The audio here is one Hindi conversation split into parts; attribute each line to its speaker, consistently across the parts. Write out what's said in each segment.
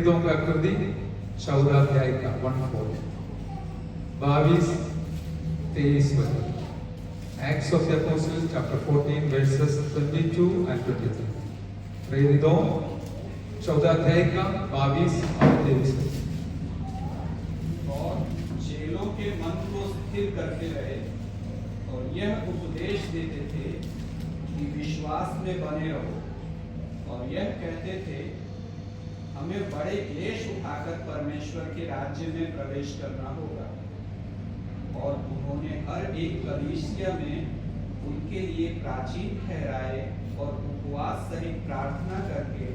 Speaker 1: प्रेरितों का कृति 14 अध्याय का 22-23 Acts of the Apostles chapter 14 verses 22 and 23 प्रेरितों 14 अध्याय का 22 और 23
Speaker 2: और चेलों के मन को स्थिर करते रहे और यह उपदेश देते थे कि विश्वास में बने रहो और यह कहते थे हमें बड़े क्लेश उठाकर परमेश्वर के राज्य में प्रवेश करना होगा। और उन्होंने हर एक कलीसिया में उनके लिए प्राचीन ठहराए और उपवास सहित प्रार्थना करके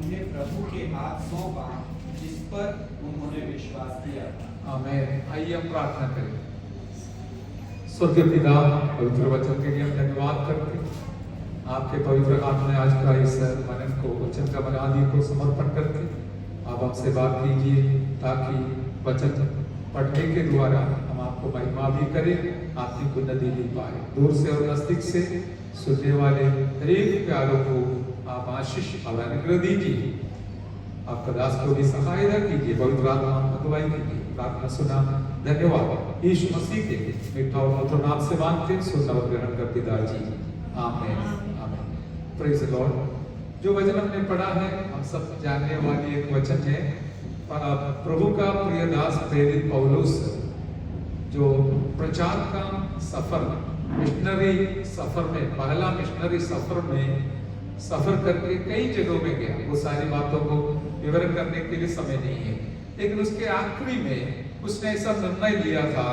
Speaker 2: उन्हें प्रभु के हाथ सौंपा जिस पर उन्होंने विश्वास किया था।
Speaker 1: आमीन। आइए हम प्रार्थना करें। स्वर्गीय पिता, पवित्र वचन के लिए हम धन्यवाद करते हैं। आपके पवित्र हाथ में आज का इस मनन को वचन का बना को समर्पण करके आप हमसे बात कीजिए ताकि वचन पढ़ने के द्वारा हम आपको महिमा भी करें, आपकी उन्नति भी पाए। दूर से और नजदीक से सुनने वाले हरेक प्यारों को आप आशीष और अनुग्रह दीजिए। आपका दास को भी सहायता कीजिए, पवित्र आत्मा अगुवाई कीजिए। प्रार्थना सुना, धन्यवाद यीशु मसीह के मीठा और मधुर नाम से मांगते सुनना और ग्रहण कर पिताजी, आमीन आमीन। Praise the Lord. जो वचन हमने पढ़ा है हम सब जानने वाली एक वचन है प्रभु का प्रिय दास प्रेरित पौलुस जो प्रचार का सफर मिशनरी सफर में पहला मिशनरी सफर में सफर करके कई जगहों में गया। वो सारी बातों को विवरण करने के लिए समय नहीं है, लेकिन उसके आखिरी में उसने ऐसा निर्णय लिया था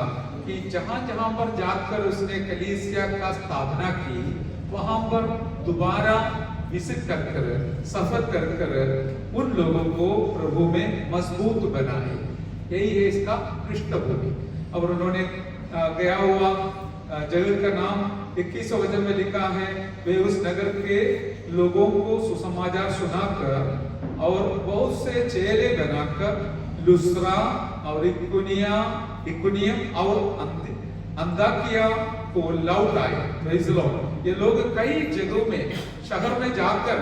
Speaker 1: कि जहां जहां पर जाकर उसने कलीसिया का स्थापना की वहां पर दोबारा विजिट कर सफर कर उन लोगों को प्रभु में मजबूत बनाए। यही है इसका पृष्ठभूमि। और उन्होंने गया हुआ जगह का नाम 21 वचन में लिखा है, वे उस नगर के लोगों को सुसमाचार सुनाकर और बहुत से चेले बनाकर लुस्त्रा और इकुनियम और अंताकिया को लौट आए। Praise the Lord. ये लोग कई जगहों में शहर में जाकर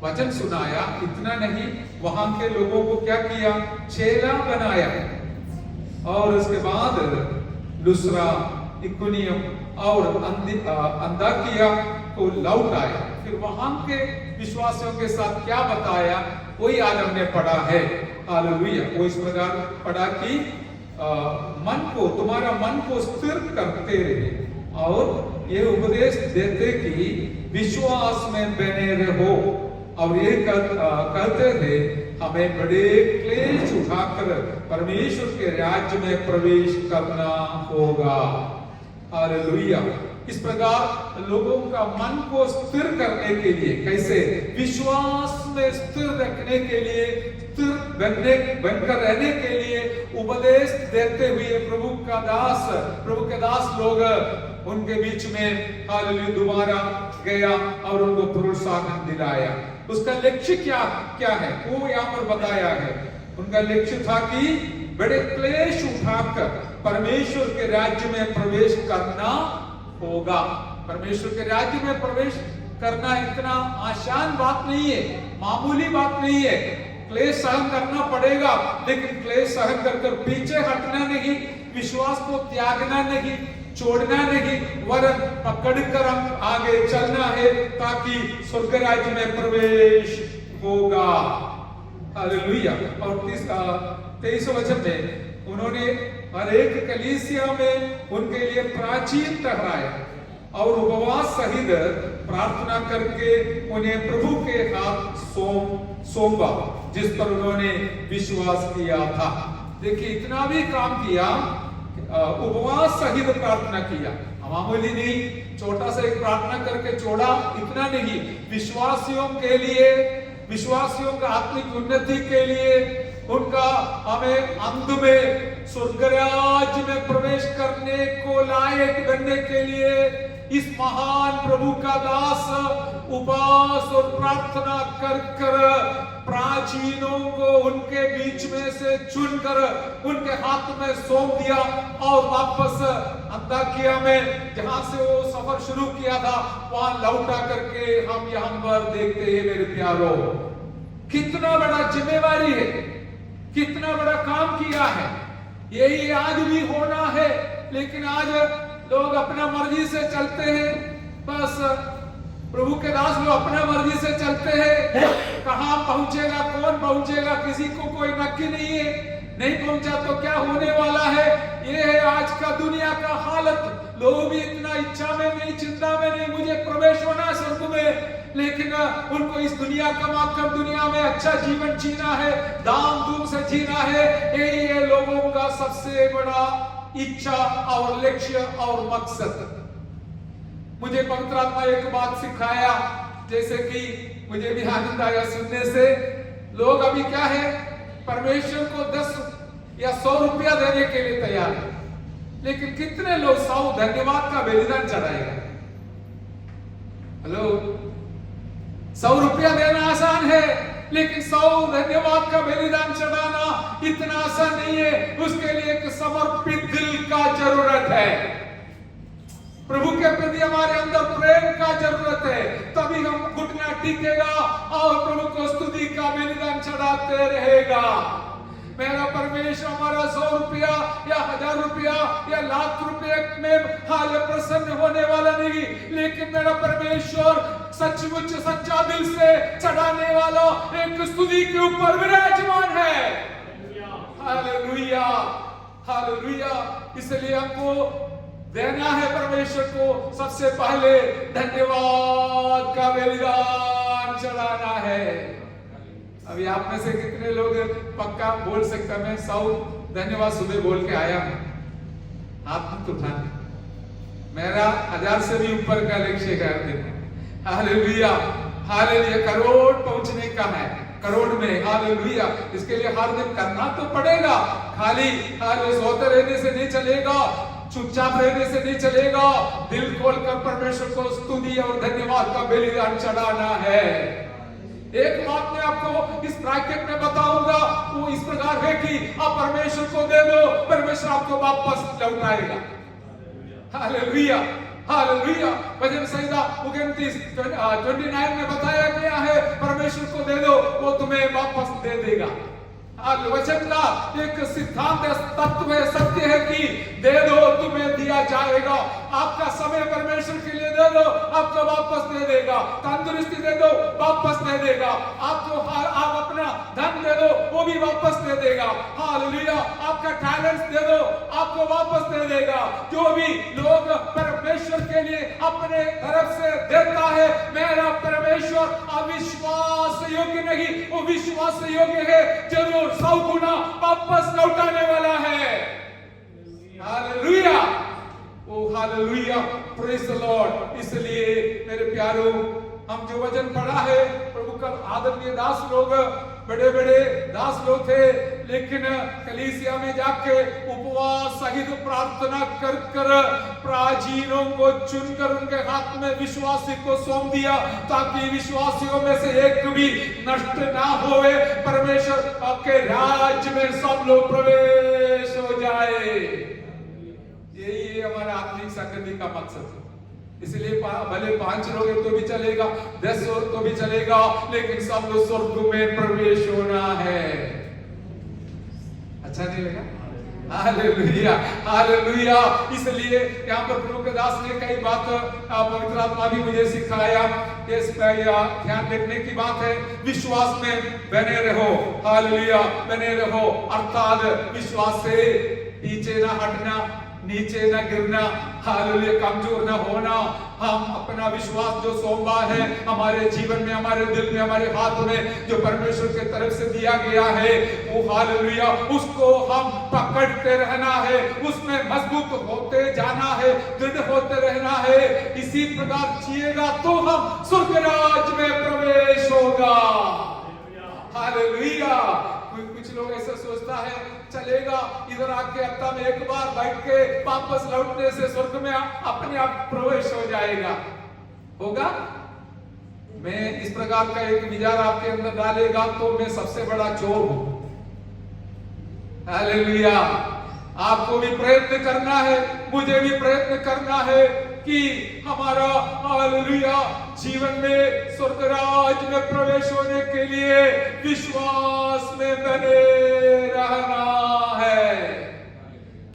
Speaker 1: वचन सुनाया। इतना नहीं, वहां के लोगों को क्या किया, चेला बनाया। और उसके बाद लुस्त्रा, इकुनियम और अंताकिया को लौट आया। फिर वहां के विश्वासियों के साथ क्या बताया वही आज हमने पढ़ा है। हालेलुया। वो इस प्रकार पढ़ा कि तुम्हारा मन को स्थिर करते रहे और ये उपदेश देते कि विश्वास में बने रहो। और ये कहते थे हमें बड़े क्लेश उठाकर परमेश्वर के राज्य में प्रवेश करना होगा। हालेलुया। इस प्रकार लोगों का मन को स्थिर करने के लिए, कैसे विश्वास में स्थिर रखने के लिए, स्थिर बनकर रहने के लिए उपदेश देते हुए प्रभु के दास लोग उनके बीच में हालेलुया दोबारा गया और उनको प्रोत्साहन दिलाया। उसका लक्ष्य क्या है वो यहाँ पर बताया है। उनका लक्ष्य था कि बड़े क्लेश उठाकर परमेश्वर के राज्य में प्रवेश करना होगा। परमेश्वर के राज्य में प्रवेश करना इतना आसान बात नहीं है, मामूली बात नहीं है। क्लेश सहन करना पड़ेगा, लेकिन क्लेश सहन कर पीछे हटना नहीं, विश्वास को त्यागना नहीं, छोड़ना नहीं, वरन पकड़कर हम आगे चलना है ताकि स्वर्ग राज्य में प्रवेश होगा। हालेलुया। और 23 वचन में उन्होंने हर एक कलीसिया में उनके लिए प्राचीन ठहराया और उपवास सहित प्रार्थना करके उन्हें प्रभु के हाथ सौंपा जिस पर उन्होंने विश्वास किया था। देखिए, इतना भी काम किया, उपवास सहित प्रार्थना किया। मामूली नहीं, छोटा सा एक प्रार्थना करके छोड़ा, इतना नहीं। विश्वासियों के लिए, विश्वासियों का आत्मिक उन्नति के लिए, उनका हमें अंत में स्वर्ग राज्य में प्रवेश करने को लायक बनने के लिए इस महान प्रभु का दास उपवास और प्रार्थना कर प्राचीनों को उनके बीच में से चुनकर उनके हाथ में सौंप दिया और वापस अंताकिया में जहां से वो सफर शुरू किया था वहां लौटा करके हम यहाँ पर देखते हैं मेरे प्यारों, कितना बड़ा जिम्मेवारी है, कितना बड़ा काम किया है। यही आज भी होना है, लेकिन आज लोग अपना मर्जी से चलते हैं। बस प्रभु के दास लोग अपना मर्जी से चलते हैं। कहां पहुंचेगा, कौन पहुंचेगा, किसी को कोई नक्की नहीं है। नहीं पहुंचा तो क्या होने वाला है। ये है आज का दुनिया का हालत। लोग भी इतना इच्छा में नहीं, चिंता में नहीं, मुझे प्रवेश होना है स्वर्ग में, लेकिन उनको इस दुनिया कमाकर दुनिया में अच्छा जीवन जीना है, दाम दूम से जीना है। यही है लोगों का सबसे बड़ा इच्छा और लक्ष्य और मकसद। मुझे पवित्र आत्मा एक बात सिखाया, जैसे कि मुझे भी आनंद आया सुनने से। लोग अभी क्या है, परमेश्वर को 10 या 100 रुपया देने के लिए तैयार है, लेकिन कितने लोग 100 धन्यवाद का बलिदान चढ़ाएगा। हेलो, 100 रुपया देना आसान है, लेकिन 100 धन्यवाद का बलिदान चढ़ाना इतना आसान नहीं है। उसके लिए एक समर्पित दिल का जरूरत है। प्रभु के प्रति हमारे अंदर प्रेम का जरूरत है, तभी हम घुटना टिकेगा और प्रभु को स्तुति का बलिदान चढ़ाते रहेगा। मेरा परमेश्वर हमारा 100 रुपया या 1000 रुपया या लाख रुपये में हाल प्रसन्न होने वाला नहीं, लेकिन मेरा परमेश्वर सचमुच सच्चा दिल से चढ़ाने वाला एक स्तुति के ऊपर विराजमान है। Hallelujah, hallelujah. इसलिए हमको देना है परमेश्वर को सबसे पहले धन्यवाद का बलिदान चढ़ाना है। अभी आप में से कितने लोग पक्का बोल सकता मैं 100 धन्यवाद सुबह बोल के आया हूं? हाथ तो उठाने। मेरा 1000 से भी ऊपर का लक्ष्य कर देना। Hallelujah, hallelujah. करोड़ पहुंचने का है, करोड़ में। हालेलुया। इसके लिए हर दिन करना तो पड़ेगा। खाली सोते रहने से नहीं चलेगा, चुपचाप रहने से नहीं चलेगा। दिल खोलकर परमेश्वर को स्तुति और धन्यवाद का बलिदान चढ़ाना है। एक बात मैं आपको इस ब्रैकेट में बताऊंगा, वो इस प्रकार है कि आप परमेश्वर को दे दो, परमेश्वर आपको वापस लौटाएगा। Hallelujah, hallelujah. भजन संहिता 29 में बताया गया है, परमेश्वर को दे दो, वो तुम्हें वापस दे देगा। वचन का एक सिद्धांत तत्व है, सत्य है कि दे दो तुम्हें दिया जाएगा। आपका समय परमेश्वर के लिए दे दो, आपको वापस दे देगा। तंदुरुस्ती दे दो, वापस दे देगा। आपको आप अपना धन दे दो, वो भी वापस दे देगा। हालेलुया। आपका टैलेंट दे दो, आपको वापस दे देगा। जो भी लोग परमेश्वर के लिए अपने तरफ से देता है, मेरा परमेश्वर अविश्वास योग्य नहीं, वो विश्वास योग्य है। जरूर 100 गुना वापस लौटाने वाला है। Hallelujah, oh hallelujah, praise the Lord. इसलिए मेरे प्यारों, हम जो वचन पढ़ा है, प्रभु का आदरणीय दास लोग, बड़े बड़े दास लोग थे, लेकिन कलीसिया में जाके उपवास सहित प्रार्थना कर कर प्राचीनों को चुनकर उनके हाथ में विश्वासी को सौंप दिया, ताकि विश्वासियों में से एक भी नष्ट ना होवे, परमेश्वर के राज्य में सब लोग प्रवेश हो जाए। यही हमारा आत्मिक संगति का मकसद है। इसलिए भले 5 लोग हैं तो भी चलेगा, 10 लोग तो भी चलेगा, लेकिन सब लोग स्वर्ग में प्रवेश होना है। अच्छा नहीं लगा? Hallelujah, hallelujah. इसलिए यहाँ पर प्रभु के दास ने कई बात पवित्र आत्मा भी मुझे सिखाया। इस पर ध्यान देखने की बात है, विश्वास में बने रहो। हालेलुया, बने रहो, अर्थात विश्वास से पीछे ना हटना, नीचे न गिरना। हालेलुया, कमजोर न होना। हम अपना विश्वास जो सौंपा है हमारे जीवन में, हमारे दिल में, हमारे हाथ में, जो परमेश्वर की तरफ से दिया गया है, वो हालेलुया, उसको हम पकड़ते रहना है, उसमें मजबूत होते जाना है, दृढ़ होते रहना है। इसी प्रकार जिएगा तो हम स्वर्ग राज्य में प्रवेश होगा। हालेलुया। कुछ लोग ऐसा सोचता है, चलेगा इधर आके हफ्ता में एक बार बैठ के वापस लौटने से स्वर्ग में अपने आप प्रवेश हो जाएगा। होगा? मैं इस प्रकार का एक विचार आपके अंदर डालेगा तो मैं सबसे बड़ा चोर हूं। हालेलुया। आपको भी प्रयत्न करना है, मुझे भी प्रयत्न करना है, कि हमारा हालेलुया जीवन में स्वर्ग राज्य में प्रवेश होने के लिए विश्वास में बने रहना है,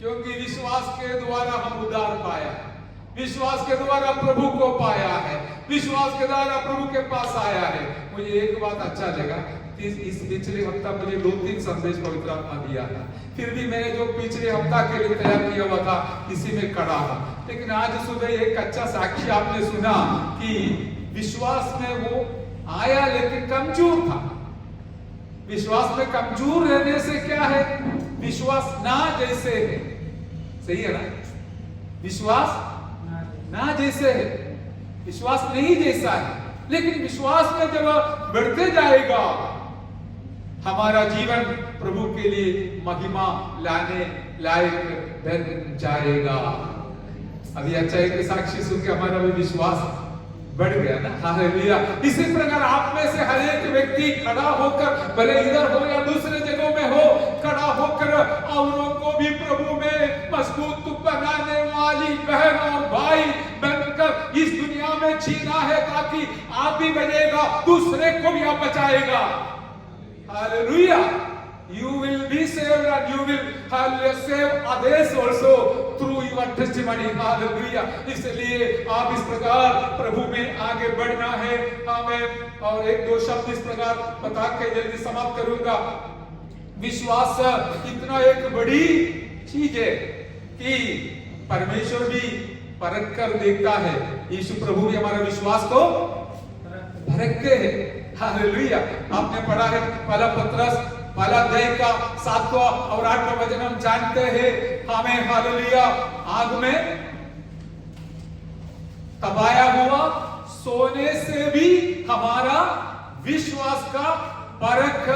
Speaker 1: क्योंकि विश्वास के द्वारा हम उद्धार पाया है, विश्वास के द्वारा प्रभु को पाया है, विश्वास के द्वारा प्रभु के पास आया है। मुझे एक बात अच्छा लगा कि इस पिछले हफ्ता मुझे 2-3 संदेश पवित्र आत्मा दिया था, फिर भी मैंने जो पिछले हफ्ता के लिए तैयार किया हुआ था इसी में खड़ा हूं। लेकिन आज सुबह एक अच्छा साक्षी आपने सुना कि विश्वास में वो आया लेकिन कमजोर था। विश्वास में कमजोर रहने से क्या है, विश्वास ना जैसे है, सही है ना, विश्वास ना जैसे है, विश्वास नहीं जैसा है। लेकिन विश्वास में जब बढ़ते जाएगा हमारा जीवन प्रभु के लिए महिमा लाने लायक बन जाएगा। अभी अच्छा एक साक्षी सुन के हमारा भी विश्वास बढ़ गया ना, हालेलुया। इसी प्रकार आप में से हर एक व्यक्ति खड़ा होकर, भले इधर हो या दूसरे जगहों में हो, खड़ा होकर औरों को भी प्रभु में मजबूत बनाने वाली बहन और भाई बनकर इस दुनिया में जीना है, ताकि आप भी बचेगा, दूसरे को भी आप बचाएगा। Hallelujah. You will be saved and you will save others also through your testimony. Hallelujah. इसलिए आप इस प्रकार प्रभु में आगे बढ़ना है हमें। और एक दो शब्द इस प्रकार बता के जल्दी समाप्त करूंगा। विश्वास इतना एक बड़ी चीज है कि परमेश्वर भी परख कर देखता है। यीशु प्रभु भी हमारे विश्वास को परखते हैं। हालेलुया। आपने पढ़ा है पहला पत्रस पहला अध्याय का 7वां और 8वां वचन हम जानते हैं, हमें हालेलुया आग में तबाया हुआ सोने से भी हमारा विश्वास का परख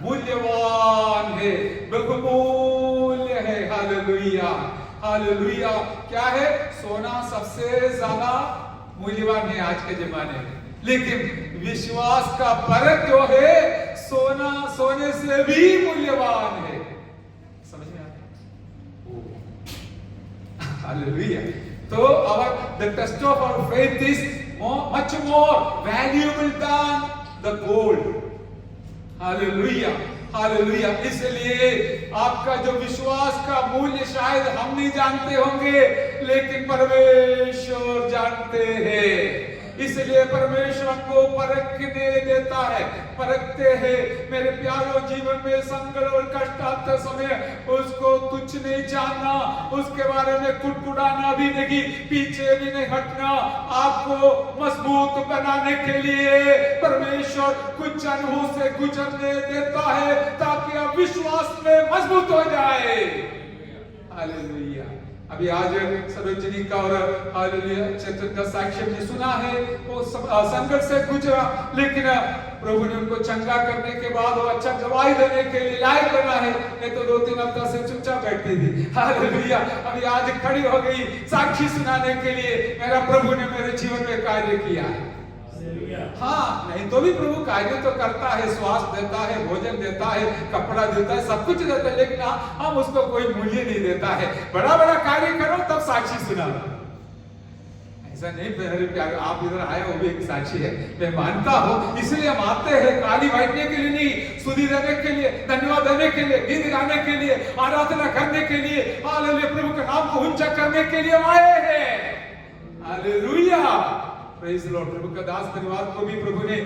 Speaker 1: मूल्यवान है, बहुमूल्य है। Hallelujah hallelujah. क्या है, सोना सबसे ज्यादा मूल्यवान है आज के जमाने में, लेकिन विश्वास का परख जो है सोना सोने से भी मूल्यवान है। समझ में आता है? हालेलुया। तो the test of our faith is much more valuable than the gold. Hallelujah hallelujah. इसलिए आपका जो विश्वास का मूल्य शायद हम नहीं जानते होंगे, लेकिन परमेश्वर जानते हैं। इसलिए परमेश्वर हमको परखने देता है, परखते हैं। मेरे प्यारों, जीवन में संकट और कष्ट आते समय उसको तुच्छ नहीं जानना, उसके बारे में कुड़कुड़ाना भी नहीं, पीछे भी नहीं हटना। आपको मजबूत बनाने के लिए परमेश्वर कुछ अनुभव से गुजरने देता है, ताकि आप विश्वास में मजबूत हो जाए। हालेलुया। अभी आज सर्वजनिक का और हालेलुया चेतन का साक्ष्य हमने सुना है, वो संकट से गुजरा, लेकिन प्रभु ने उनको चंगा करने के बाद वो अच्छा गवाही देने के लिए लायक बना है। नहीं तो 2-3 हफ्ता से चुपचाप बैठी थी। हालेलुया। अभी आज खड़ी हो गई साक्षी सुनाने के लिए, मेरा प्रभु ने मेरे जीवन में कार्य किया है। हाँ, नहीं तो भी प्रभु कार्य तो करता है, श्वास देता है, भोजन देता है, कपड़ा देता है, सब कुछ देता है, लेकिन हम उसको कोई मूल्य नहीं देता है। बड़ा बड़ा कार्य करो तब साक्षी सुनाना, ऐसा नहीं। मेरे प्यारे, आप इधर आए वो भी एक साक्षी है, मैं मानता हूँ। इसलिए हम आते हैं गाली बांटने के लिए नहीं, स्तुति देने के लिए, धन्यवाद देने के लिए, गीत गाने के लिए, आराधना करने के लिए, हालेलुया, प्रभु के नाम को ऊंचा करने के लिए आए हैं। Hallelujah, praise the lord. प्रभु का दास परिवार को भी प्रभु ने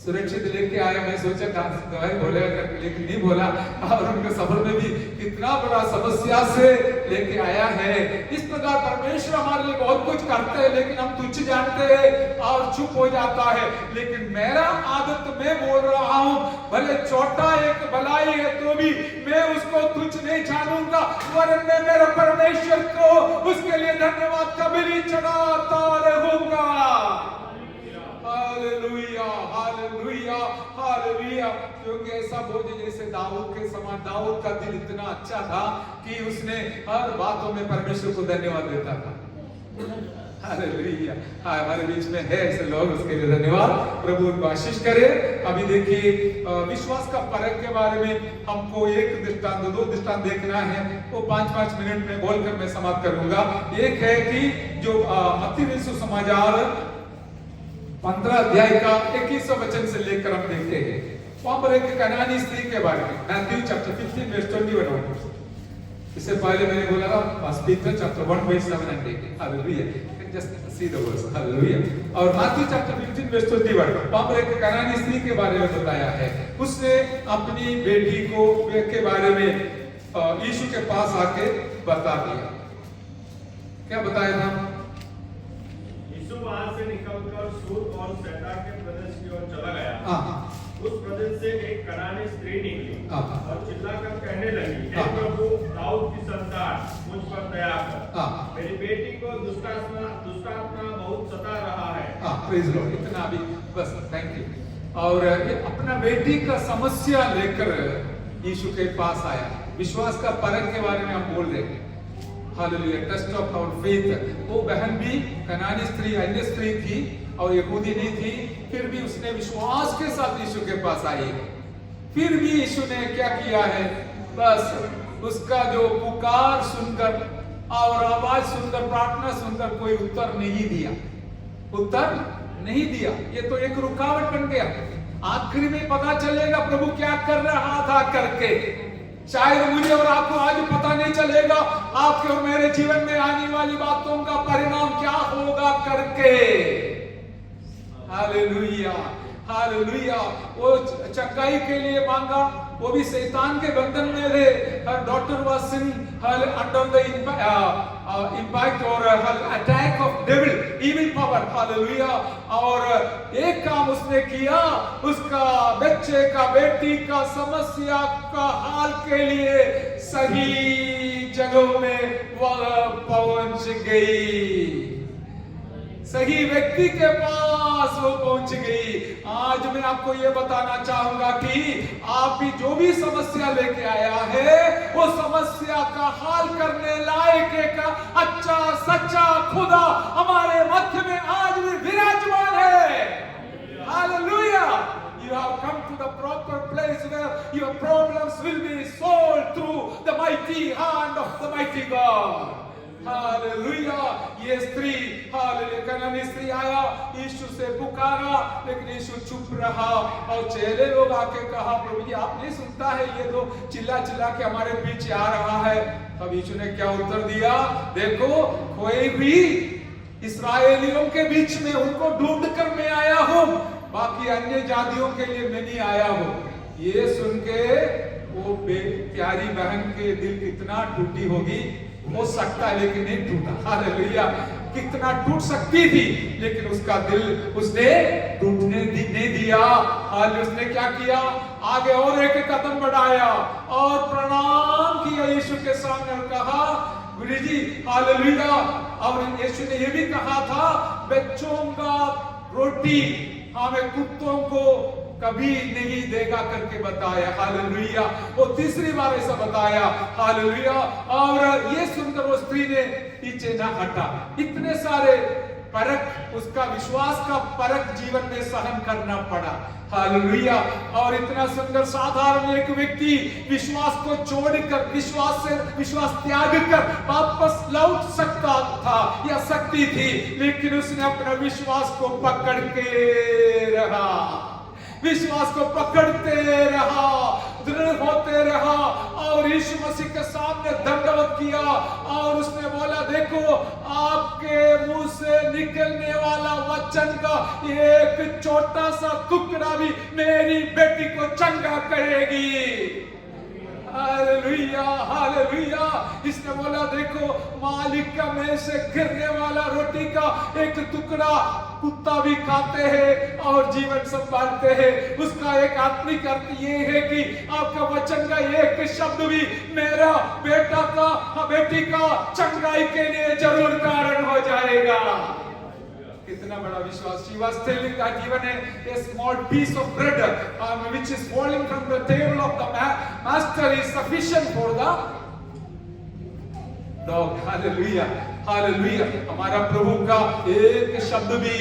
Speaker 1: सुरक्षित लेके आया। मैं सोचा दवाई बोलेगा करके, लेकिन नहीं बोला। और उनके सफर में भी कितना बड़ा समस्या से लेके आया है। इस प्रकार परमेश्वर हमारे लिए बहुत कुछ करते हैं, लेकिन हम तुच्छ जानते हैं और चुप हो जाता है। लेकिन मेरा आदत, मैं बोल रहा हूँ, भले छोटा एक भलाई है तो भी मैं उसको तुच्छ नहीं जानूंगा, वरन मैं मेरे परमेश्वर को उसके लिए धन्यवाद का बलि चढ़ाता रहूंगा। Hallelujah hallelujah hallelujah. क्योंकि ऐसा बोझ जैसे दाऊद के समान, दाऊद का दिल इतना अच्छा था कि उसने हर बातों में परमेश्वर को धन्यवाद देता था। हालेलुया। हाँ, हमारे बीच में है ऐसे लोग, उसके लिए धन्यवाद। प्रभु उनको आशीष करे। अभी देखिए विश्वास का परख के बारे में हमको एक दृष्टांत, दो दृष्टांत देखना है। वो 5-5 मिनट में बोलकर मैं समाप्त करूंगा। एक है कि जो मत्ती रचित समाचार 15 अध्याय का 21 वचन से लेकर हम देखते हैं। वहां पर एक कनानी स्त्री के बारे में, मैथ्यू चैप्टर 15 वर्स 21। इससे पहले मैंने बोला था first Peter chapter 1 verse 7 and 8। Hallelujah. Just see the verse. Hallelujah. और मैथ्यू चैप्टर 15 वर्स 21, वहां पर एक कनानी स्त्री के बारे में बताया है। उसने अपनी बेटी को के बारे में यीशु के पास आके बता दिया। क्या बताया था?
Speaker 3: यीशु वहां से निकलकर सूर और सैदा के प्रदेश की ओर चला गया।
Speaker 1: हाँ।
Speaker 3: उस प्रदेश से एक कनानी स्त्री निकली और चिल्लाकर कहने लगी, हे प्रभु, दाऊद की संतान, मुझ पर दया कर। मेरी बेटी को दुष्टात्मा बहुत सता रहा है।
Speaker 1: Praise Lord. इतना भी बस, थैंक यू। और ये अपना बेटी का समस्या लेकर यीशु के पास आया। विश्वास का परख के बारे में हम बोल रहे हैं। Hallelujah. Test of our faith. वो बहन भी कनानी स्त्री, अन्य स्त्री थी और यहूदी नहीं थी, फिर भी उसने विश्वास के साथ यीशु के पास आई। फिर भी यीशु ने क्या किया है? बस उसका जो पुकार सुनकर और आवाज सुनकर, प्रार्थना सुनकर कोई उत्तर नहीं दिया। उत्तर नहीं दिया। ये तो एक रुकावट बन गया। आखिरी में पता चलेगा प्रभु क्या कर रहा था करके। शायद मुझे और आपको आज पता नहीं चलेगा आपके और मेरे जीवन में आने वाली बातों का परिणाम क्या होगा करके। Hallelujah, hallelujah. वो चंगाई के लिए मांगा, वो भी शैतान के बंधन में थे। हर doctor was sin under the impact और attack of devil, evil power. Hallelujah. और एक काम उसने किया, उसका बच्चे का, बेटी का समस्या का हाल के लिए सही जगह में वह पहुंच गई। सही व्यक्ति के पास वो पहुंच गई। आज मैं आपको ये बताना चाहूंगा कि आप भी जो भी समस्या लेके आया है, वो समस्या का हाल करने लायक एक अच्छा सच्चा खुदा हमारे मध्य में आज भी विराजमान है। Hallelujah. You have come to the proper place where your problems will be solved through the mighty hand of the mighty God. Hallelujah. ये स्त्री, हालेलुया, कनानी स्त्री आया, यीशु से पुकारा, लेकिन यीशु चुप रहा। और चेले लोग आके कहा, प्रभु जी आप नहीं सुनता है, ये तो चिल्ला चिल्ला के हमारे पीछे आ रहा है। तब यीशु ने क्या उत्तर दिया? देखो, कोई भी इस्राएलियों के बीच में उनको ढूंढ कर मैं आया हूं, बाकी अन्य जातियों के लिए मैं नहीं आया हूं। ये सुन के वो प्यारी बहन के दिल कितना टूटी होगी, हो सकता है लेकिन नहीं टूटा। हालेलुया। कितना टूट सकती थी, लेकिन उसका दिल उसने टूटने नहीं दिया। हालेलुया। उसने क्या किया? आगे और एक कदम बढ़ाया और प्रणाम किया यीशु के सामने और कहा, गुरु जी, हालेलुया। और यीशु ने ये भी कहा था, बच्चों का रोटी हमें कुत्तों को कभी नहीं देगा करके बताया। हालेलुया। वो तीसरी बार ऐसा बताया। हालेलुया। और ये सुनकर वो स्त्री ने पीछे ना हटा। इतने सारे परख, उसका विश्वास का परख जीवन में सहन करना पड़ा। हालेलुया। और इतना सुंदर साधारण एक व्यक्ति विश्वास को छोड़कर, विश्वास त्याग कर वापस लौट सकता था या सकती थी, लेकिन उसने अपना विश्वास को पकड़ के रहा, विश्वास को पकड़ते रहा, दृढ़ होते रहा और यीशु मसीह के सामने दंडवत किया। और उसने बोला, देखो, आपके मुंह से निकलने वाला वचन का एक छोटा सा टुकड़ा भी मेरी बेटी को चंगा करेगी। Hallelujah, hallelujah. इसने बोला, देखो, मालिक का मुंह से गिरने वाला रोटी का एक टुकड़ा कुत्ता भी खाते हैं और जीवन संभालते हैं। उसका एक आत्मिक अर्थ ये है कि आपका वचन का एक शब्द भी मेरा बेटा का, बेटी का चंगाई के लिए जरूर कारण हो जाएगा। कितना बड़ा विश्वास। She was telling that even a small piece of bread which is falling from the table of the master is sufficient for the dog. Hallelujah. Hallelujah. हमारा प्रभु का एक शब्द भी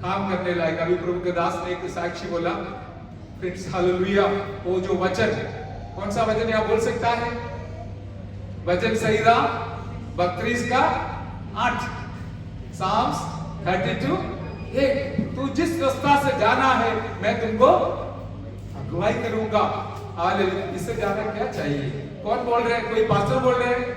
Speaker 1: काम करने लायक। अभी प्रभु के दास ने एक साक्षी बोला, फ्रेंड्स, हालेलुया, वो जो वचन, कौन सा वचन आप बोल सकता है? वचन सहीरा 32 का 8, साम्स 32:8। तू जिस रास्ता से जाना है मैं तुमको अगुवाई करूंगा। हालेलुया। इससे ज्यादा क्या चाहिए? कौन बोल रहे हैं? कोई पास्टर बोल रहे हैं?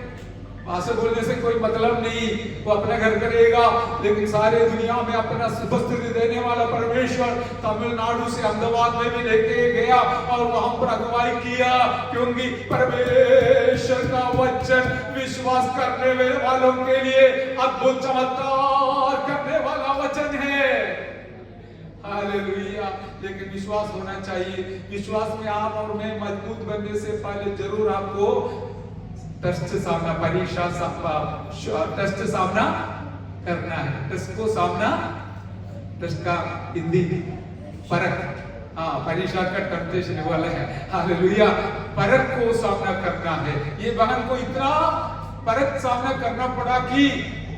Speaker 1: पास्टर बोलने से कोई मतलब नहीं, वो अपना घर करेगा, लेकिन सारे दुनिया में अपना उपस्थिति देने वाला परमेश्वर तमिलनाडु से अहमदाबाद में भी लेके गया और वहां पर अगुवाई किया, क्योंकि परमेश्वर का वचन विश्वास करने वालों के लिए अद्भुत चमत्कार करने वाला वचन है। हालेलुया। लेकिन विश्वास होना चाहिए। विश्वास में आप और मैं मजबूत बनने से पहले जरूर आपको टेस्ट सामना, परीक्षा टेस्ट सामना करना है। टेस्ट को सामना, टेस्ट का हिंदी परख, हाँ, परीक्षा का टेम्पटेशन वाला है। हालेलुया। परख को सामना करना है। ये बहन को इतना परख सामना करना पड़ा कि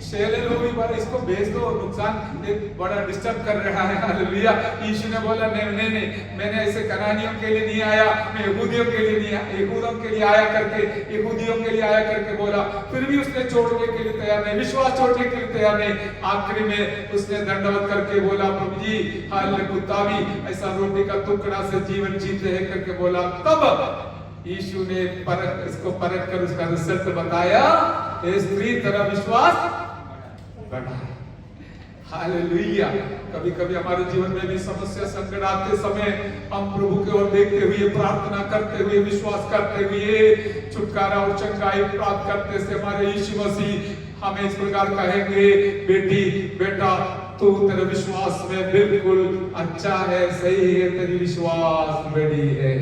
Speaker 1: शेले लोग भी इसको भेज दो, नुकसान एक बड़ा डिस्टर्ब कर रहा है। हालेलुया। यीशु ने बोला नहीं, मैंने ऐसे कनानियों के लिए नहीं आया, मैं यहूदियों के लिए नहीं, यहूदियों के लिए आया करके, यहूदियों के लिए आया करके बोला। फिर भी उसने छोड़ने के लिए तैयार नहीं, विश्वास छोड़ने के लिए तैयार नहीं। आखिरी में उसने दंडवत करके बोला, प्रभु जी, हाल में कुत्ता भी ऐसा रोटी का टुकड़ा से जीवन जीते हैं करके बोला। तब यीशु ने इसको परख कर उसका रिजल्ट बताया, स्त्री तेरा विश्वास बढ़ा। हालेलुया। कभी कभी हमारे जीवन में भी समस्या संकट आते समय हम प्रभु की ओर देखते हुए, प्रार्थना करते हुए, विश्वास करते हुए छुटकारा और चंगाई प्राप्त करते से हमारे यीशु मसीह हमें इस प्रकार कहेंगे, बेटी बेटा तू तेरे विश्वास में बिल्कुल अच्छा है, सही है, तेरी विश्वास बड़ी है।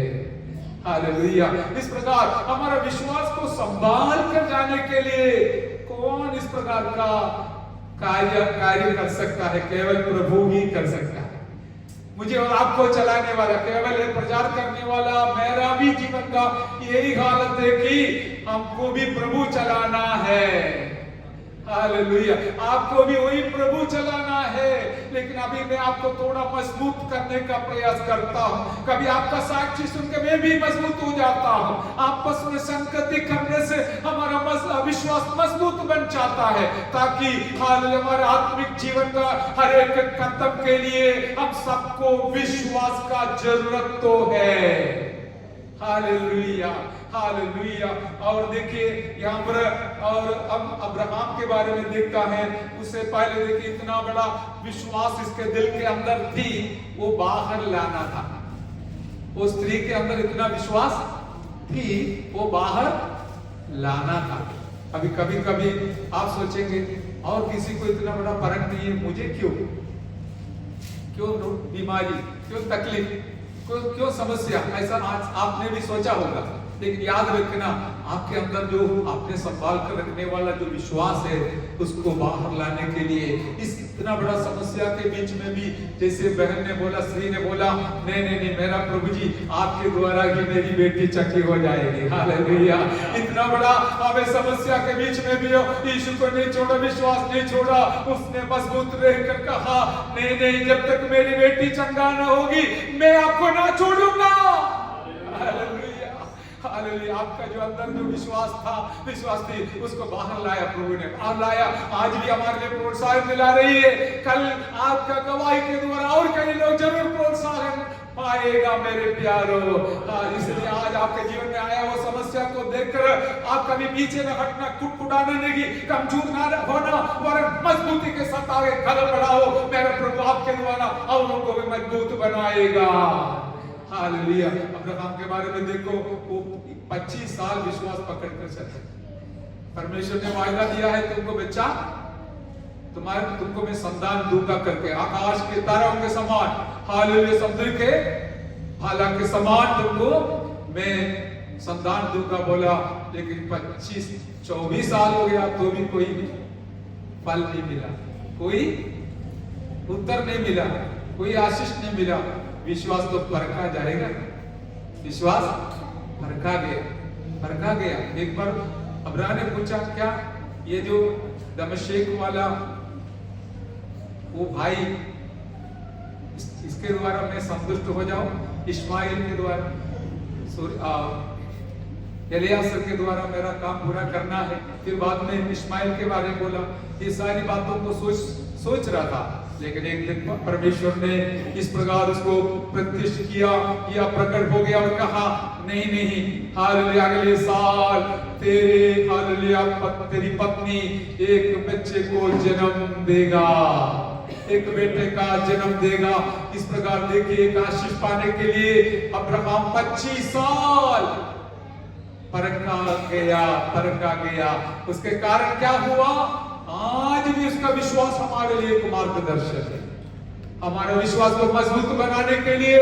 Speaker 1: हालेलुया। इस प्रकार हमारा विश्वास को संभाल कर जाने के लिए कौन इस प्रकार का कार्य कर सकता है? केवल प्रभु ही कर सकता है। मुझे और आपको चलाने वाला, केवल प्रचार करने वाला, मेरा भी जीवन का यही हालत है कि हमको भी प्रभु चलाना है। हालेलुया। आपको भी वही प्रभु चलाना है। लेकिन अभी मैं आपको थोड़ा मजबूत करने का प्रयास करता हूं। कभी आपका साक्षी सुनकर मैं भी मजबूत हो जाता हूं। आपस में संगति करने से हमारा विश्वास मजबूत बन जाता है, ताकि हालेलुया हमारे आत्मिक जीवन का हर एक कदम के लिए हम सबको विश्वास का जरूरत तो है। Hallelujah, hallelujah. और देखिए यहाँ पर, और अब अब्राहम के बारे में देखता है, उससे पहले देखिए इतना बड़ा विश्वास इसके दिल के अंदर थी, वो बाहर लाना था। वो स्त्री के अंदर इतना विश्वास थी, वो बाहर लाना था। अभी कभी कभी आप सोचेंगे और किसी को इतना बड़ा फर्क नहीं है, मुझे क्यों बीमारी, क्यों तकलीफ, क्यों समस्या, ऐसा आज आपने भी सोचा होगा। लेकिन याद रखना, आपके अंदर जो आपने संभाल कर रखने वाला जो विश्वास है, उसको बाहर लाने के लिए इस इतना बड़ा समस्या के बीच में भी, जैसे बहन ने बोला, स्त्री ने बोला, नहीं, मेरा प्रभु जी आपके द्वारा ही मेरी बेटी चंगी हो जाएगी। हालेलुया। इतना बड़ा हमें समस्या के बीच में भी यीशु को नहीं छोड़ा, विश्वास नहीं छोड़ा। उसने मजबूत रहकर कहा, नहीं, जब तक मेरी बेटी चंगा न होगी मैं आपको ना छोड़ूंगा। Hallelujah, hallelujah. आपका जो अंदर जो विश्वास थी, उसको बाहर लाया प्रभु ने, बाहर लाया। आज भी हमारे लिए प्रोत्साहन दिला रही है। कल आपका गवाही के द्वारा और कई लोग जरूर प्रोत्साहन पाएगा मेरे प्यारो। इसलिए आज आपके जीवन में आया वो समस्या को देखकर आप कभी पीछे न हटना, कुटकुटाना नहीं, कमजोर ना होना, वरन मजबूती के साथ आगे कदम बढ़ाओ। मेरा प्रभु आपके द्वारा औरों को भी मजबूत बनाएगा। हालेलुया। अब्राहम के बारे में देखो, वो 25 साल विश्वास पकड़ कर चले। परमेश्वर ने वायदा दिया है, तुमको बच्चा, तुमको मैं संतान दूंगा करके, आकाश के तारों के समान, हालेलुया, समुद्र के भाला के समान तुमको मैं संतान दूंगा बोला। लेकिन 24 साल हो गया, तो भी कोई फल नहीं मिला, कोई उत्तर नहीं मिला, कोई आशीष नहीं मिला। विश्वास तो परखा जाएगा, विश्वास परखा गया। एक बार अब्राहम ने पूछा, क्या ये जो दमिश्क वाला वो भाई, इसके द्वारा मैं संतुष्ट हो जाऊं, इस्माइल के द्वारा, एलियासर के द्वारा मेरा काम पूरा करना है। फिर बाद में इस्माइल के बारे में बोला। ये सारी बातों को सोच रहा था, लेकिन एक दिन परमेश्वर ने इस प्रकार उसको प्रतिष्ठित किया या प्रकट हो गया और कहा नहीं, हालेलुया, अगले साल तेरी पत्नी एक बच्चे को जन्म देगा, एक बेटे का जन्म देगा। इस प्रकार देखिए, एक आशीष पाने के लिए अब्राहम 25 साल परखा गया। उसके कारण क्या हुआ? आज भी उसका विश्वास हमारे लिए एक मार्गदर्शक है। हमारे विश्वास को मजबूत बनाने के लिए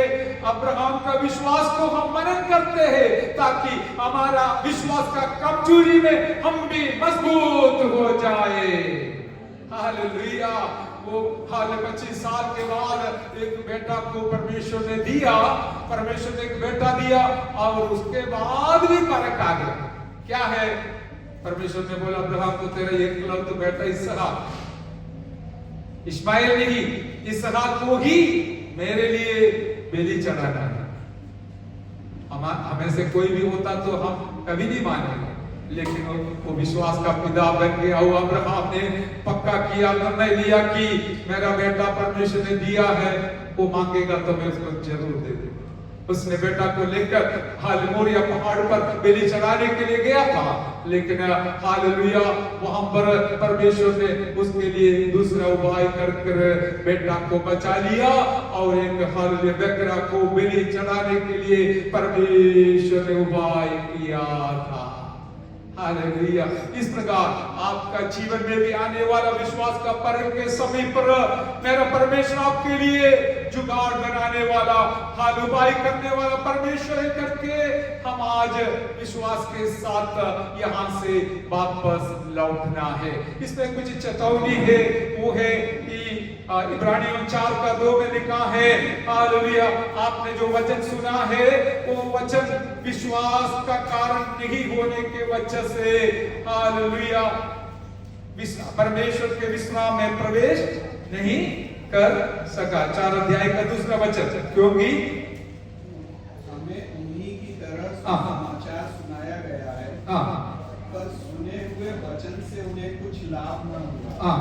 Speaker 1: अब्राहम का विश्वास को हम मनन करते हैं, ताकि हमारा विश्वास का कमजोरी में हम भी मजबूत हो जाए। हालेलुया। वो 25 साल के बाद एक बेटा को परमेश्वर ने दिया, परमेश्वर ने एक बेटा दिया, और उसके बाद भी फर्क आ गया। क्या है? परमेश्वर ने बोला अब्राहम को तेरा एकलौता बेटा इसहाक, इस्माइल नहीं, इसहाक को ही मेरे लिए बलि चढ़ाना है। हमें से कोई भी होता तो हम कभी नहीं मानेंगे, लेकिन वो विश्वास का पिता बन गया। वो अब्राहम ने पक्का किया, निर्णय लिया कि मेरा बेटा परमेश्वर ने दिया है, वो मांगेगा तो मैं उसको जरूर दे दूंगा। उसने बेटा को लेकर मोरिया पहाड़ पर बलि चढ़ाने के लिए गया था, लेकिन हालेलुया, वहां पर परमेश्वर ने उसके लिए दूसरा उपाय कर बेटा को बचा लिया, और एक हालेलुया बकरा को बलि चढ़ाने के लिए परमेश्वर ने उपाय किया था। हालेलुया। इस प्रकार आपका जीवन में भी आने वाला विश्वास का पर्व के समय पर मेरा परमेश्वर आपके लिए जुगाड़ बनाने वाला, हाल उपाय करने वाला परमेश्वर है करके हम आज विश्वास के साथ यहाँ से वापस लौटना है। इसमें कुछ चेतावनी है, वो है कि इब्रानियों 4:2 में लिखा है, हालेलुया, आपने जो वचन सुना है वो वचन विश्वास का कारण नहीं होने के वजह से हालेलुया परमेश्वर के विश्राम में प्रवेश नहीं कर सका। 4 अध्याय का दूसरा वचन, क्योंकि
Speaker 2: हमें उन्हीं की तरह समाचार सुनाया गया है, पर सुने हुए वचन से उन्हें कुछ लाभ न हुआ,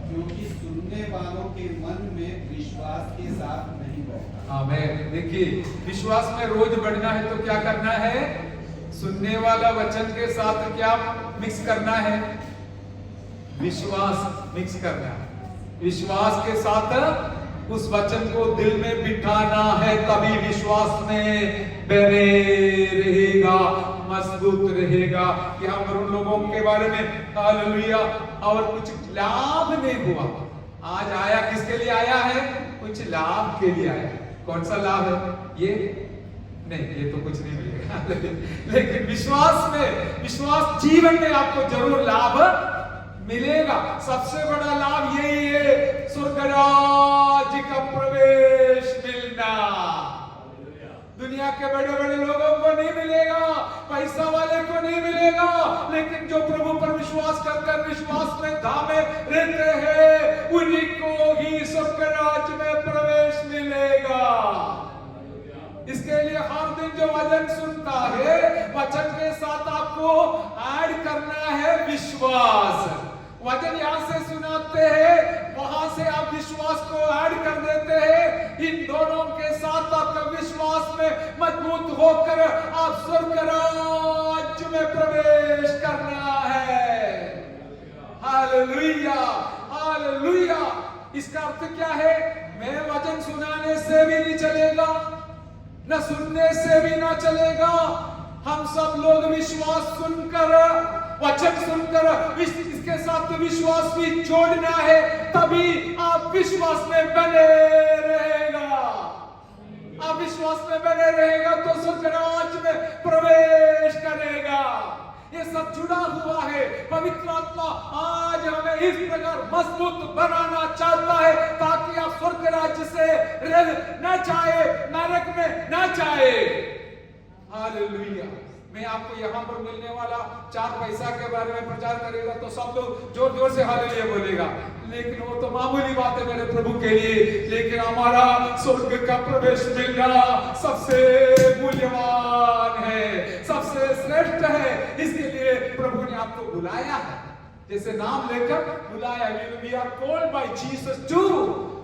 Speaker 2: क्योंकि सुनने वालों के मन में विश्वास के साथ नहीं बैठा।
Speaker 1: आमीन। देखिए, विश्वास में रोज बढ़ना है तो क्या करना है? सुनने वाला वचन के साथ क्या मिक्स करना है? विश्वास मिक्स करना है। विश्वास के साथ उस वचन को दिल में बिठाना है, तभी विश्वास में बने रहेगा, मजबूत रहेगा। कि हम उन लोगों के बारे में हालेलुया और कुछ लाभ नहीं हुआ, आज आया किसके लिए आया है? कुछ लाभ के लिए आया। कौन सा लाभ है? ये नहीं, ये तो कुछ नहीं मिलेगा लेकिन विश्वास जीवन में आपको जरूर लाभ मिलेगा। सबसे बड़ा लाभ यही है, स्वर्ग राज्य का प्रवेश मिलना। दुनिया के बड़े बड़े लोगों को नहीं मिलेगा, पैसा वाले को नहीं मिलेगा, लेकिन जो प्रभु पर विश्वास कर विश्वास में धामे रहते हैं, उन्हीं को ही स्वर्ग राज्य में प्रवेश मिलेगा। इसके लिए हर दिन जो वचन सुनता है, वचन के साथ आपको ऐड करना है विश्वास। वचन यहाँ से सुनाते हैं, वहां से आप विश्वास को ऐड कर देते हैं। इन दोनों के साथ आपका विश्वास में मजबूत होकर आप स्वर्ग राज्य में प्रवेश करना है। Hallelujah, hallelujah. इसका अर्थ क्या है? मैं वचन सुनाने से भी नहीं चलेगा, न सुनने से भी ना चलेगा। हम सब लोग विश्वास सुनकर, वचन सुनकर इसके साथ विश्वास भी जोड़ना है, तभी आप विश्वास में बने रहेगा। आप विश्वास में बने रहेगा तो स्वर्ग राज्य में प्रवेश करेगा। ये सब जुड़ा हुआ है। पवित्र आत्मा आज हमें इस प्रकार मजबूत बनाना चाहता है, ताकि आप स्वर्ग राज्य से न जाए, नरक में न जाए। हालेलुया। मैं आपको यहाँ पर मिलने वाला 4 पैसा के बारे में प्रचार करेगा तो सब लोग जोर जोर से हालेलुया बोलेगा, लेकिन वो तो मामूली बात है मेरे प्रभु के लिए। लेकिन हमारा स्वर्ग का प्रवेश मिलना सबसे मूल्यवान है, सबसे श्रेष्ठ है। इसके लिए प्रभु ने आपको बुलाया है, जैसे नाम लेकर बुलाया। We are called by Jesus to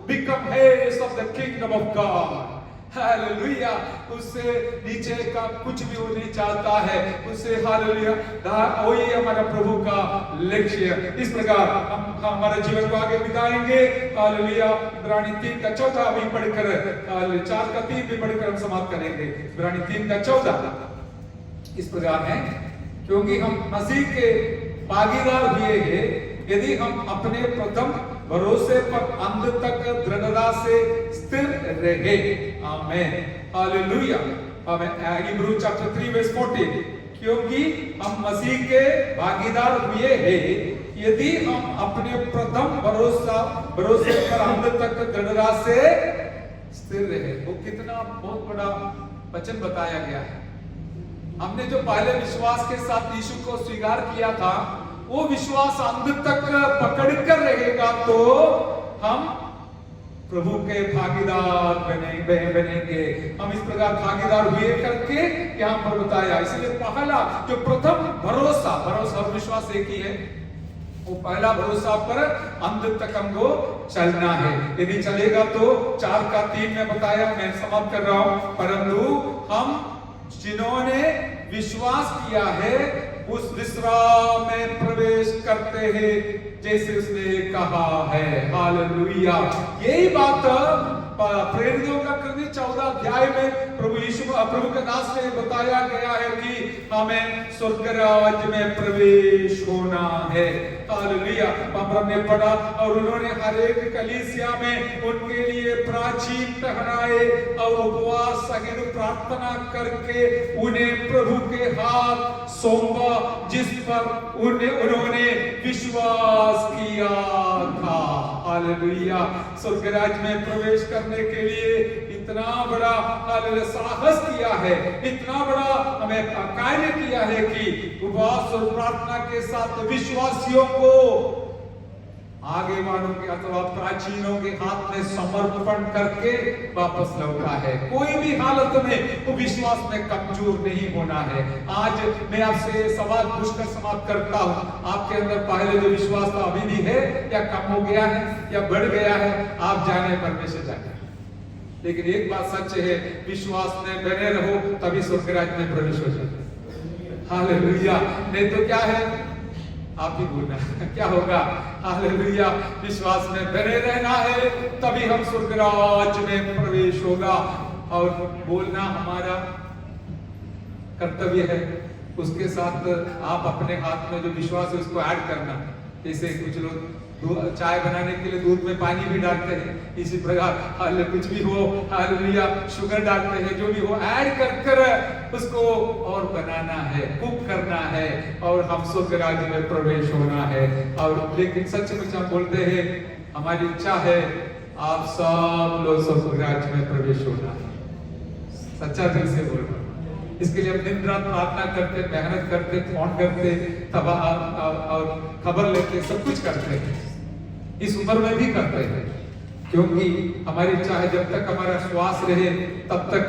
Speaker 1: become heirs of the kingdom of God. Hallelujah. उससे नीचे का कुछ भी वो नहीं चाहता है, उससे हालेलुया वही हमारा प्रभु का लक्ष्य। इस प्रकार हम हमारा जीवन को आगे बिताएंगे। हालेलुया। इब्रानी 3 का 14 भी पढ़कर 4 का 3 भी पढ़कर हम समाप्त करेंगे। इब्रानी 3 का 14 इस प्रकार है, क्योंकि हम मसीह के भागीदार हुए हैं यदि हम अपने प्रथम भरोसे पर अंत तक दृढ़ता से स्थिर रहे। आमीन। हालेलुया। हिब्रू चैप्टर 3 वर्स 14, क्योंकि हम मसीह के भागीदार हुए हैं यदि हम अपने प्रथम भरोसे पर अंत तक दृढ़ता से स्थिर रहे। वो कितना बहुत बड़ा वचन बताया गया है। हमने जो पहले विश्वास के साथ यीशु को स्वीकार किया था, वो विश्वास अंत तक पकड़ कर रहेगा तो हम प्रभु के भागीदार बनेंगे। हम इस प्रकार भागीदार हुए करके यहाँ पर बताया। इसलिए पहला जो प्रथम भरोसा और विश्वास एक ही है, वो पहला भरोसा पर अंत तक हमको चलना है। यदि चलेगा तो 4 का 3 में बताया, मैं समाप्त कर रहा हूं। परंतु हम जिन्होंने विश्वास किया है उस विश्राम में प्रवेश करते हैं, जैसे उसने कहा है। हालेलुया। यही बात प्रेरितों का कृति 14 अध्याय में प्रभु के दास ने बताया गया है कि हमें स्वर्ग राज्य में प्रवेश होना है। हालेलुया। हमने पढ़ा और उन्होंने हर एक कलीसिया में उनके लिए प्राचीन ठहराए और उपवास सहित प्रार्थना करके उन्हें प्रभु के हाथ सौंपा, जिस पर उन्होंने विश्वास किया था। हालेलुया। स्वर्ग राज्य में प्रवेश करने के लिए इतना बड़ा साहस किया है, इतना बड़ा हमें कार्य किया है कि उपवास और प्रार्थना के साथ विश्वासियों को आगे वालों के अथवा प्राचीनों के हाथ में समर्पण करके वापस लौटा है। कोई भी हालत में वो विश्वास में कमजोर नहीं होना है। आज मैं आपसे सवाल पूछकर समाप्त करता हूँ, आपके अंदर पहले जो विश्वास था अभी भी है या कम हो गया है या बढ़ गया है? आप जाने परमेश्वर जाने। लेकिन एक बात सच है, विश्वास में बने रहो तभी स्वर्ग राज्य में प्रवेश हो जाए। हालेलुया। नहीं तो क्या है, आप ही बोलना क्या होगा। हालेलुया। विश्वास में बने रहना है तभी हम स्वर्ग राज्य में प्रवेश होगा। और बोलना हमारा कर्तव्य है, उसके साथ आप अपने हाथ में जो विश्वास है उसको ऐड करना। जैसे कुछ लोग चाय बनाने के लिए दूध में पानी भी डालते हैं, इसी प्रकार कुछ भी हो, हालेलुया, शुगर डालते हैं, जो भी हो ऐड कर कर उसको और बनाना है, कुक करना है और हम स्वर्ग राज्य में प्रवेश होना है। और लेकिन सचमुच हम बोलते हैं, हमारी इच्छा है आप सब लोग स्वर्ग राज्य में प्रवेश होना है। सच्चा दिल से बोल रहा हूं। इसके लिए हम दिन रात प्रार्थना करते, मेहनत करते, फोन करते, तब और खबर लेते, सब कुछ करते हैं, इस उम्र में भी करते हैं, क्योंकि हमारी इच्छा है जब तक हमारा श्वास रहे तब तक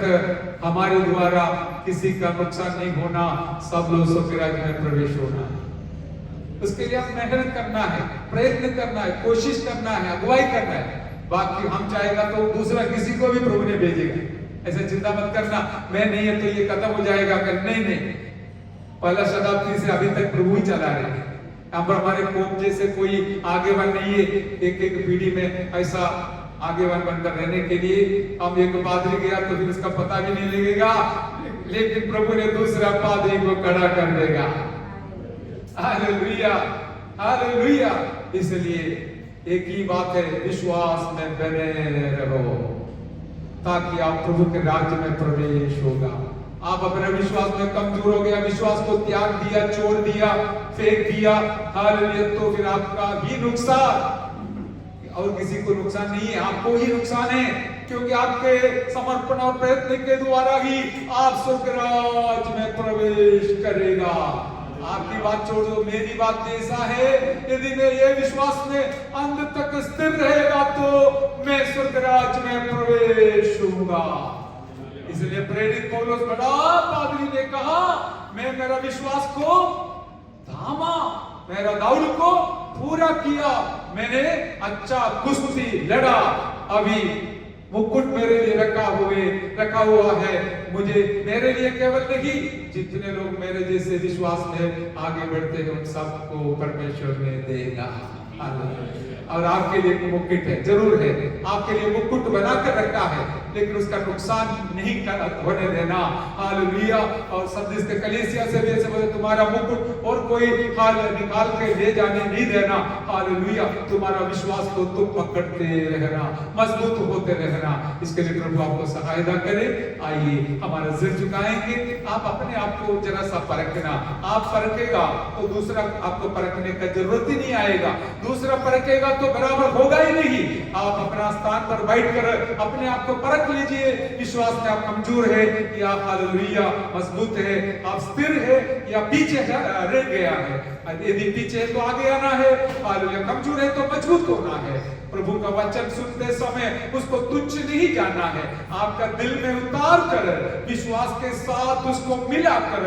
Speaker 1: हमारे द्वारा किसी का नुकसान नहीं होना, सब लोग स्वर्ग राज्य में प्रवेश होना है। उसके लिए हम मेहनत करना है, प्रयत्न करना है, कोशिश करना है, अगुवाई करना है। बाकी हम चाहेगा तो दूसरा किसी को भी प्रभु ने भेजेगा। ऐसा चिंता मत करना, मैं नहीं है तो ये खत्म हो जाएगा। नहीं, पहला शताब्दी से अभी तक प्रभु ही चला रहे हैं। यहाँ पर हमारे कोप जैसे कोई आगेवान नहीं है। एक पीढ़ी में ऐसा आगेवान बनकर रहने के लिए हम एक पादरी गया तो फिर उसका पता भी नहीं लगेगा, लेकिन प्रभु ने दूसरा पादरी को खड़ा कर देगा। Hallelujah, hallelujah. इसलिए एक ही बात है, विश्वास में बने रहो ताकि आप प्रभु के राज्य में प्रवेश होगा। आप अपने विश्वास में कमजोर हो गया, विश्वास को त्याग दिया, छोड़ दिया, फेंक दिया, हालेलुया, तो फिर आपका ही नुकसान और किसी को नुकसान नहीं है, आपको ही नुकसान है। क्योंकि आपके समर्पण और प्रयत्न के द्वारा ही आप स्वर्ग राज्य में प्रवेश करेगा। आपकी बात छोड़ दो, मेरी बात ऐसा है, यदि मैं ये विश्वास में अंत तक स्थिर रहेगा तो मैं स्वर्ग राज्य में प्रवेश होऊंगा। इसलिए प्रेरित पौलुस बड़ा पादरी ने कहा, मैं मेरा विश्वास को थामा, मेरा दौड़ को पूरा किया, मैंने अच्छा कुश्ती लड़ा, अभी मुकुट मेरे लिए रखा हुआ है। मुझे मेरे लिए केवल नहीं, जितने लोग मेरे जैसे विश्वास में आगे बढ़ते हैं उन सबको परमेश्वर ने देगा। और आपके लिए मुकुट है, जरूर है, आपके लिए मुकुट बनाकर रखा है, लेकिन उसका नुकसान नहीं होने देना। हालेलुया। और सदस्य कलीसिया से भी ऐसे बोले, तुम्हारा मुकुट और कोई हाल निकाल के ले जाने नहीं देना। हालेलुया। तुम्हारा विश्वास को तुम पकड़ते रहना, मजबूत होते रहना। इसके लिए प्रभु आपको सहायता करे। आइए हमारा सिर झुकाएंगे। आप अपने आप को जरा सा परखना, आप परखेगा तो दूसरा आपको परखने का जरूरत ही नहीं आएगा, दूसरा परखेगा तो बराबर होगा ही नहीं। आप अपना स्थान पर बैठकर अपने आप को परख लीजिए, विश्वास में आप कमजोर है या हालेलुया मजबूत है, आप स्थिर है या पीछे रह गया है। यदि पीछे है तो आगे आना है, हालेलुया कमजोर है तो मजबूत होना है। प्रभु का वचन सुनते समय उसको तुच्छ नहीं जानना है, आपका दिल में उतार कर विश्वास के साथ उसको मिलाकर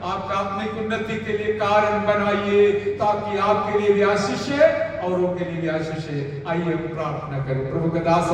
Speaker 1: आपका आत्मिक उन्नति के लिए कारण बनाइए, ताकि आपके लिए भी आशीष है और उनके लिए भी आशीष है। आइए प्रार्थना करें। प्रभु का दास